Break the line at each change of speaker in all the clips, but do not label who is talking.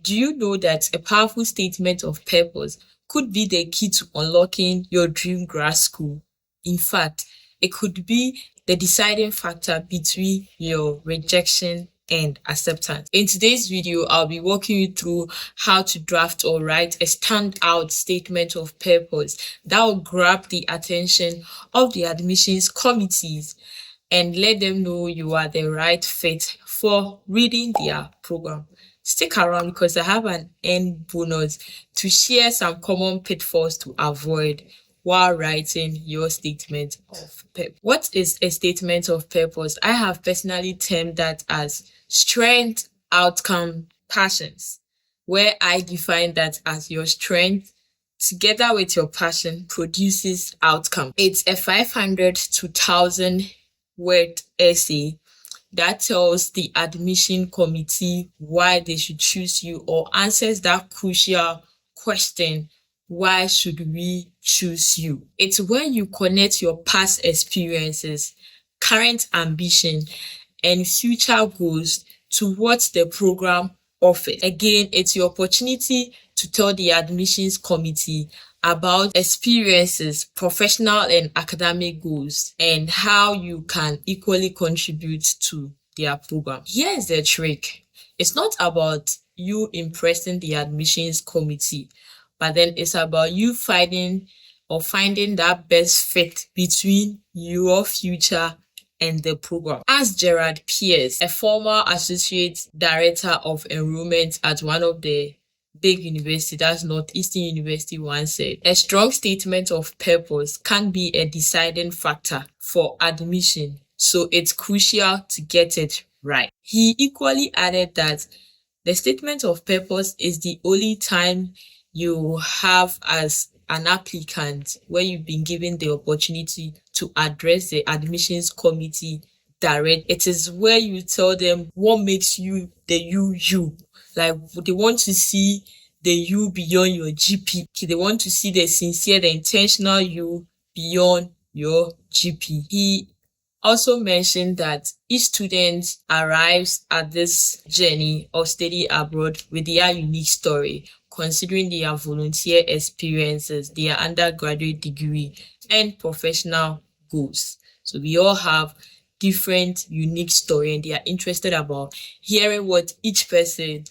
Do you know that a powerful statement of purpose could be the key to unlocking your dream grad school? In fact, it could be the deciding factor between your rejection and acceptance. In today's video, I'll be walking you through how to draft or write a standout statement of purpose that will grab the attention of the admissions committees and let them know you are the right fit for reading their program. Stick around because I have an end bonus to share some common pitfalls to avoid while writing your statement of purpose. What is a statement of purpose? I have personally termed that as strength, outcome, passions, where I define that as your strength together with your passion produces outcome. It's a 500 to 1,000 word essay that tells the admission committee why they should choose you or answers that crucial question, why should we choose you? It's when you connect your past experiences, current ambition, and future goals to what the program offers. Again, it's your opportunity to tell the admissions committee about experiences, professional and academic goals, and how you can equally contribute to their program. Here's the trick. It's not about you impressing the admissions committee, but then it's about you finding that best fit between your future and the program. As Gerard Pierce, a former associate director of enrollment at one of the big university, that's Northeastern University, once said, a strong statement of purpose can be a deciding factor for admission, so it's crucial to get it right. He equally added that the statement of purpose is the only time you have as an applicant where you've been given the opportunity to address the admissions committee direct. It is where you tell them what makes you the you. Like, they want to see the you beyond your GP. They want to see the sincere, the intentional you beyond your GP. He also mentioned that each student arrives at this journey of study abroad with their unique story, considering their volunteer experiences, their undergraduate degree, and professional goals. So we all have different unique story, and they are interested about hearing what each person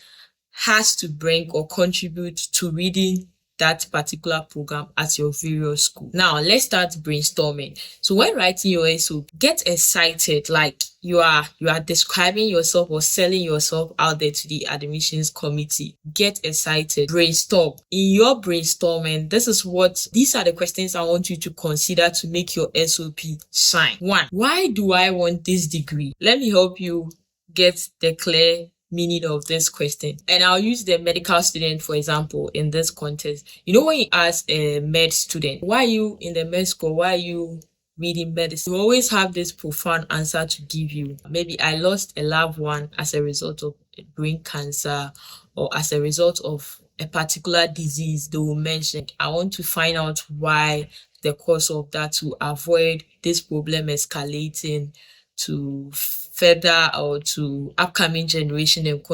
has to bring or contribute to reading that particular program at your various school. Now let's start brainstorming. So when writing your SOP, get excited, like you are describing yourself or selling yourself out there to the admissions committee. Get excited, brainstorm. In your brainstorming, these are the questions I want you to consider to make your SOP shine. 1, why do I want this degree? Let me help you get the clear meaning of this question, and I'll use the medical student for example in this context. You know, when you ask a med student, why are you in the med school, why are you reading medicine, you always have this profound answer to give you. Maybe I lost a loved one as a result of brain cancer, or as a result of a particular disease. They will mention, I want to find out why, the cause of that, to avoid this problem escalating to further or to upcoming generation and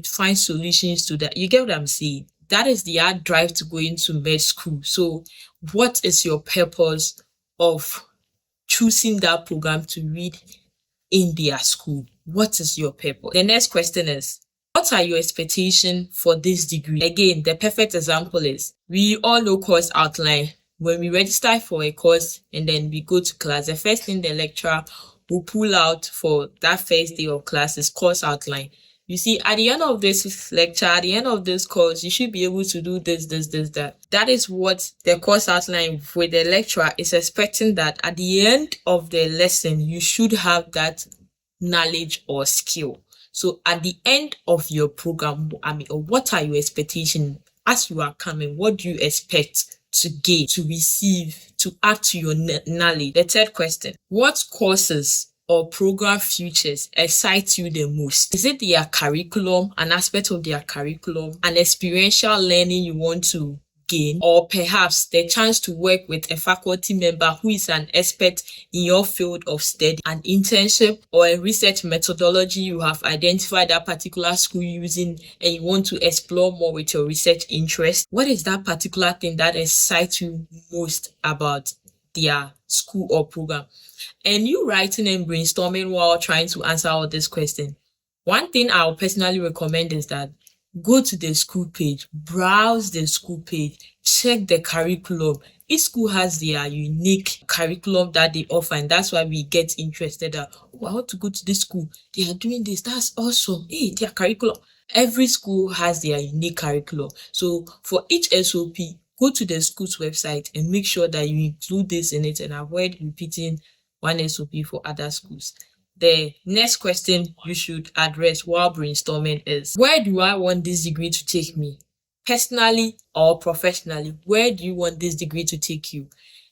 find solutions to that. You get what I'm saying? That is the hard drive to go into med school. So what is your purpose of choosing that program to read in their school? What is your purpose? The next question is, what are your expectations for this degree? Again, the perfect example is, we all know course outline. When we register for a course and then we go to class, the first thing the lecturer will pull out for that first day of class is course outline. You see, at the end of this lecture, at the end of this course, you should be able to do this, that. That is what the course outline with the lecturer is expecting, that at the end of the lesson, you should have that knowledge or skill. So at the end of your program, what are your expectations as you are coming? What do you expect to gain, to receive, to add to your knowledge? The third question, what courses or program futures excite you the most? Is it their curriculum, an aspect of their curriculum, an experiential learning you want to gain, or perhaps the chance to work with a faculty member who is an expert in your field of study, an internship or a research methodology you have identified that particular school using and you want to explore more with your research interest. What is that particular thing that excites you most about their school or program? And you writing and brainstorming while trying to answer all these questions. One thing I'll personally recommend is that go to the school page, browse the school page, check the curriculum. Each school has their unique curriculum that they offer, and that's why we get interested that, oh, I want to go to this school. They are doing this. That's awesome. Hey, their curriculum. Every school has their unique curriculum. So for each SOP, go to the school's website and make sure that you include this in it and avoid repeating one SOP for other schools. The next question you should address while brainstorming is, where do I want this degree to take me? Personally or professionally, where do you want this degree to take you?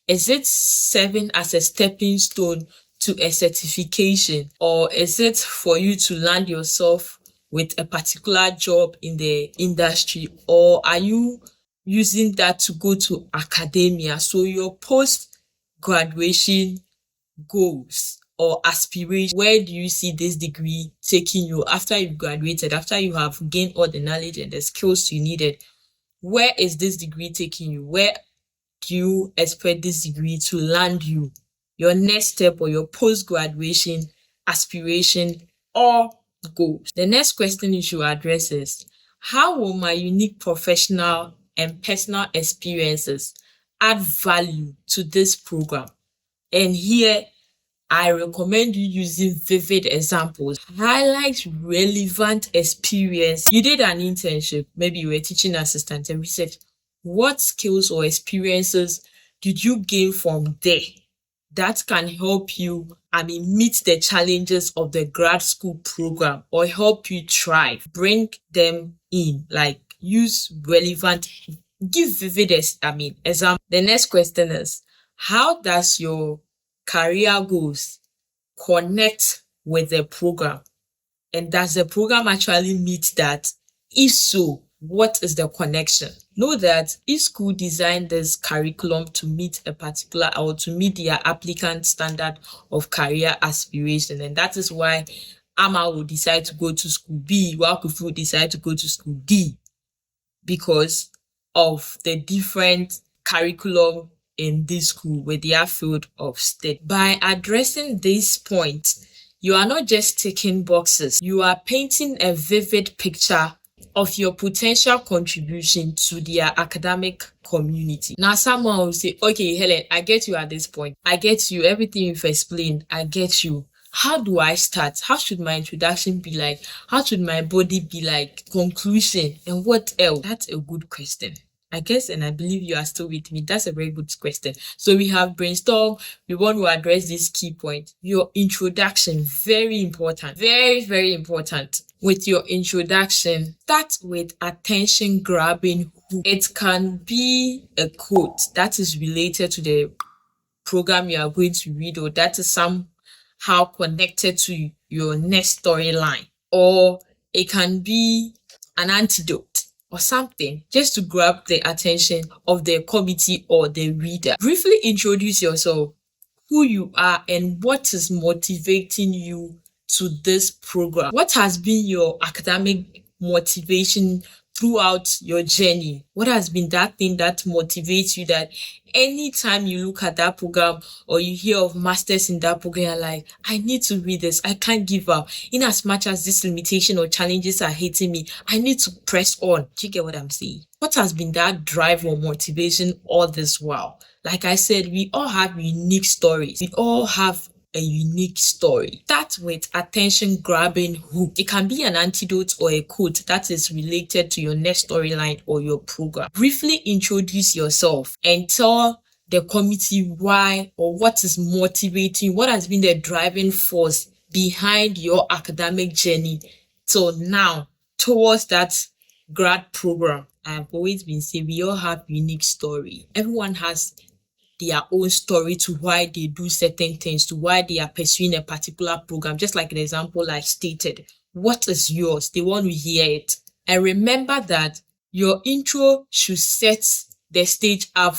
Is it serving as a stepping stone to a certification, or is it for you to land yourself with a particular job in the industry, or are you using that to go to academia? So your post-graduation goals or aspirations, where do you see this degree taking you after you've graduated, after you have gained all the knowledge and the skills you needed? Where is this degree taking you? Where do you expect this degree to land you? Your next step or your post-graduation aspiration or goals. The next question you should address is, how will my unique professional and personal experiences add value to this program? And here, I recommend you using vivid examples. Highlight relevant experience. You did an internship, maybe you were a teaching assistant and research. What skills or experiences did you gain from there that can help you, meet the challenges of the grad school program or help you thrive? Bring them in, like use relevant, give vivid example. The next question is, how does your career goals connect with the program? And does the program actually meet that? If so, what is the connection? Know that each school designed this curriculum to meet a particular or to meet their applicant standard of career aspiration. And that is why Ama will decide to go to school B, while Kufu will decide to go to school D, because of the different curriculum in this school with their field of study. By addressing this point, you are not just ticking boxes, you are painting a vivid picture of your potential contribution to their academic community. Now, someone will say, okay, Helen, I get you at this point. I get you. Everything you've explained, I get you. How do I start? How should my introduction be like? How should my body be like? Conclusion, and what else? That's a good question. I guess, and I believe you are still with me. That's a very good question. So we have brainstorm. We want to address this key point. Your introduction, very important. Very, very important. With your introduction, start with attention grabbing hook. It can be a quote that is related to the program you are going to read, or that is somehow connected to your next storyline, or it can be an antidote or something just to grab the attention of the committee or the reader. Briefly introduce yourself, who you are, and what is motivating you to this program. What has been your academic motivation throughout your journey? What has been that thing that motivates you, that anytime you look at that program or you hear of masters in that program, you're like, I need to read this. I can't give up. In as much as this limitation or challenges are hitting me, I need to press on. Do you get what I'm saying? What has been that drive or motivation all this while? Like I said, we all have unique stories. We all have a unique story. Start with attention grabbing hook. It can be an antidote or a quote that is related to your next storyline or your program. Briefly introduce yourself and tell the committee why or what is motivating, what has been the driving force behind your academic journey till now towards that grad program. I've always been saying we all have unique story. Everyone has their own story to why they do certain things, to why they are pursuing a particular program. Just like the example I stated, what is yours? They want to hear it. And remember that your intro should set the stage up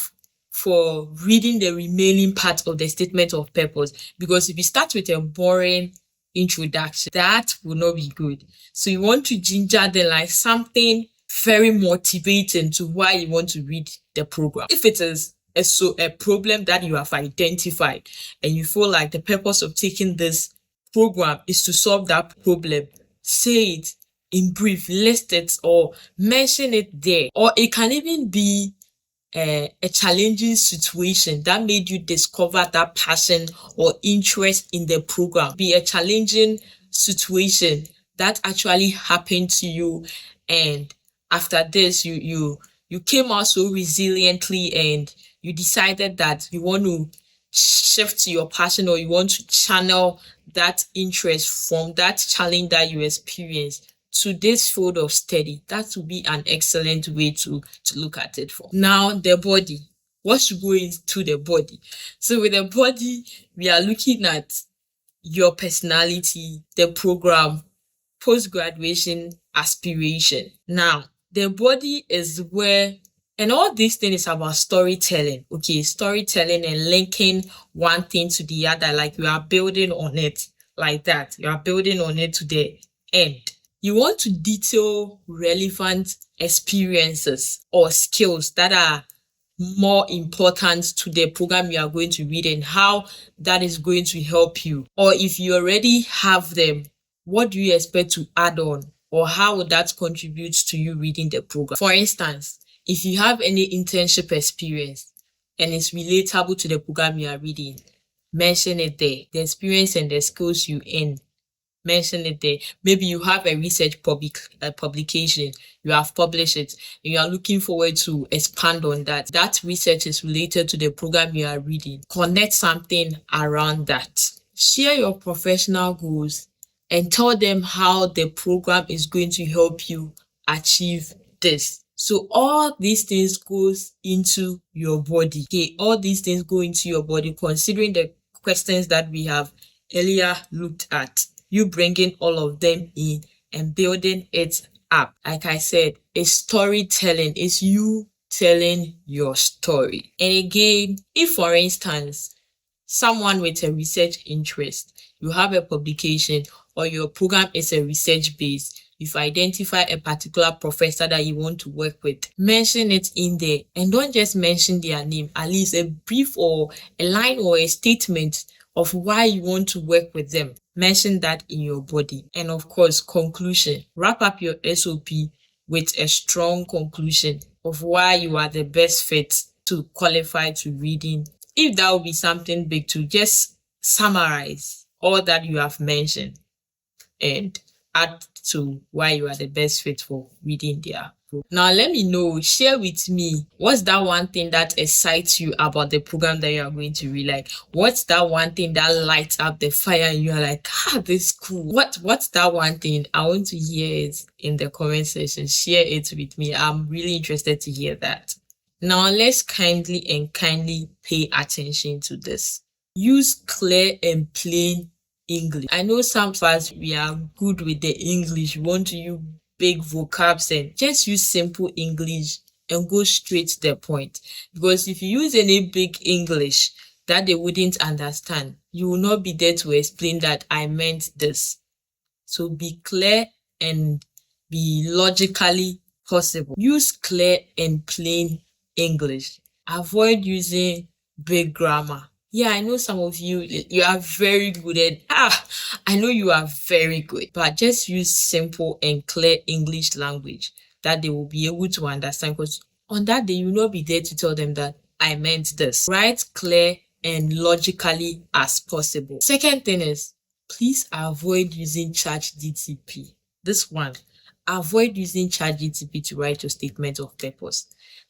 for reading the remaining part of the statement of purpose. Because if you start with a boring introduction, that will not be good. So you want to ginger them like something very motivating to why you want to read the program. If it is a problem that you have identified and you feel like the purpose of taking this program is to solve that problem, say it in brief, list it or mention it there. Or it can even be a challenging situation that made you discover that passion or interest in the program. Be a challenging situation that actually happened to you, and after this you came out so resiliently and you decided that you want to shift to your passion, or you want to channel that interest from that challenge that you experienced to this field of study. That would be an excellent way to look at it. For now, the body, what should go into the body? So with the body, we are looking at your personality, the program, post-graduation aspiration. Now, the body is where, and all these things is about storytelling. Okay, storytelling and linking one thing to the other, like you are building on it like that. You are building on it to the end. You want to detail relevant experiences or skills that are more important to the program you are going to read and how that is going to help you. Or if you already have them, what do you expect to add on, or how would that contribute to you reading the program? For instance, if you have any internship experience and it's relatable to the program you are reading, mention it there. The experience and the skills you earn, mention it there. Maybe you have a research publication, you have published it, and you are looking forward to expand on that. That research is related to the program you are reading. Connect something around that. Share your professional goals and tell them how the program is going to help you achieve this. So all these things goes into your body. Okay, all these things go into your body, considering the questions that we have earlier looked at. You bringing all of them in and building it up. Like I said, it's storytelling. It's you telling your story. And again, if for instance, someone with a research interest, you have a publication or your program is a research based, you've identified a particular professor that you want to work with, mention it in there, and don't just mention their name, at least a brief or a line or a statement of why you want to work with them. Mention that in your body. And of course, conclusion. Wrap up your SOP with a strong conclusion of why you are the best fit to qualify to reading. If that would be something big, to just summarize all that you have mentioned and add to why you are the best fit for reading their book. Now let me know, share with me, what's that one thing that excites you about the program that you are going to read? Like, what's that one thing that lights up the fire and you are like, this is cool? What's that one thing? I want to hear it in the comment section. Share it with me. I'm really interested to hear that. Now let's kindly pay attention to this. Use clear and plain English. I know some of us, we are good with the English. We want to use big vocabs, and just use simple English and go straight to the point. Because if you use any big English that they wouldn't understand, you will not be there to explain that I meant this. So be clear and be logically possible. Use clear and plain English. Avoid using big grammar. Yeah, I know some of you are very good at, I know you are very good, but just use simple and clear English language that they will be able to understand, because on that day, you will not be there to tell them that I meant this. Write clear and logically as possible. Second thing is, please avoid using ChatGPT. This one, avoid using ChatGPT to write your statement of purpose.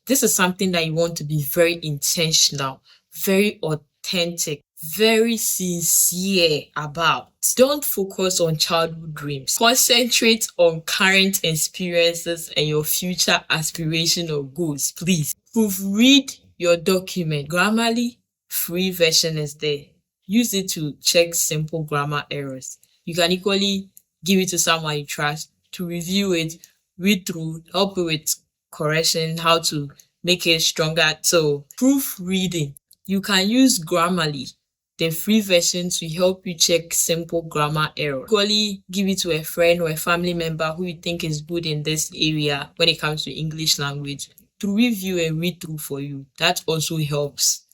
This is something that you want to be very intentional, very authentic, very sincere about. Don't focus on childhood dreams. Concentrate on current experiences and your future aspiration or goals, please. Proofread your document. Grammarly free version is there. Use it to check simple grammar errors. You can equally give it to someone you trust to review it, read through, help you with correction, how to make it stronger. So proofreading, you can use Grammarly, the free version, to help you check simple grammar error. Equally, give it to a friend or a family member who you think is good in this area when it comes to English language to review and read through for you. That also helps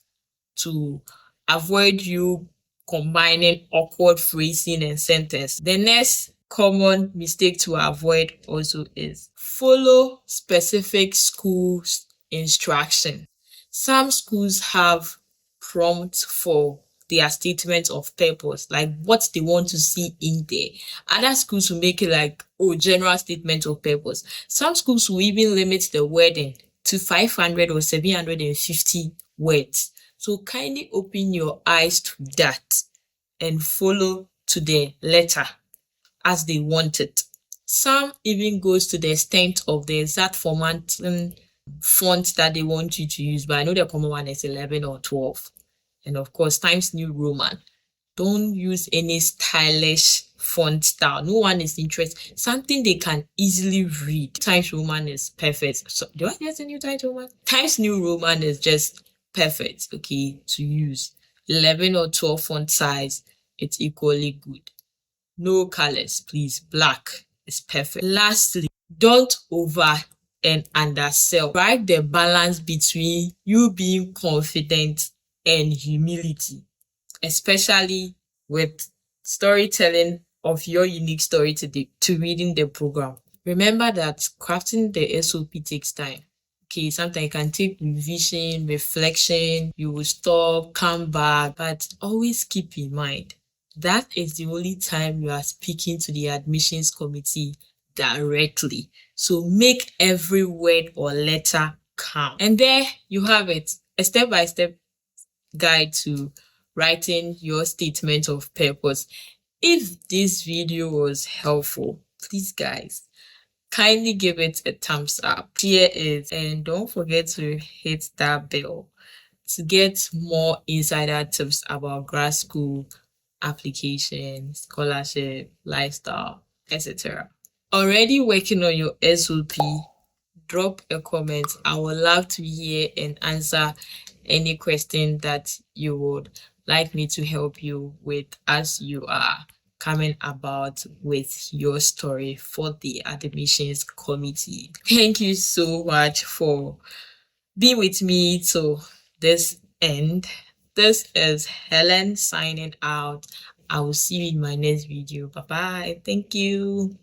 to avoid you combining awkward phrasing and sentence. The next common mistake to avoid also is follow specific schools' instruction. Some schools have prompts for their statement of purpose, like what they want to see in there. Other schools will make it like, oh, general statement of purpose. Some schools will even limit the wording to 500 or 750 words. So kindly open your eyes to that and follow to the letter as they want it. Some even goes to the extent of the exact formatting font that they want you to use, but I know the common one is 11 or 12. And of course, Times New Roman. Don't use any stylish font style. No one is interested. Something they can easily read. Times Roman is perfect. So, do I get a new Times Roman? Times New Roman is just perfect, okay, to use. 11 or 12 font size, it's equally good. No colors, please. Black is perfect. Lastly, don't over and undersell. Strike the balance between you being confident and humility, especially with storytelling of your unique story to reading the program. Remember that crafting the SOP takes time. Okay, sometimes it can take revision, reflection, you will stop, come back, but always keep in mind that is the only time you are speaking to the admissions committee directly. So make every word or letter count. And there you have it, a step-by-step guide to writing your statement of purpose. If this video was helpful, please guys, kindly give it a thumbs up, share it, and don't forget to hit that bell to get more insider tips about grad school application, scholarship, lifestyle, etc. Already working on your SOP? Drop a comment. I would love to hear and answer any question that you would like me to help you with as you are coming about with your story for the admissions committee. Thank you so much for being with me to this end. This is Helen signing out. I will see you in my next video. Bye bye. Thank you.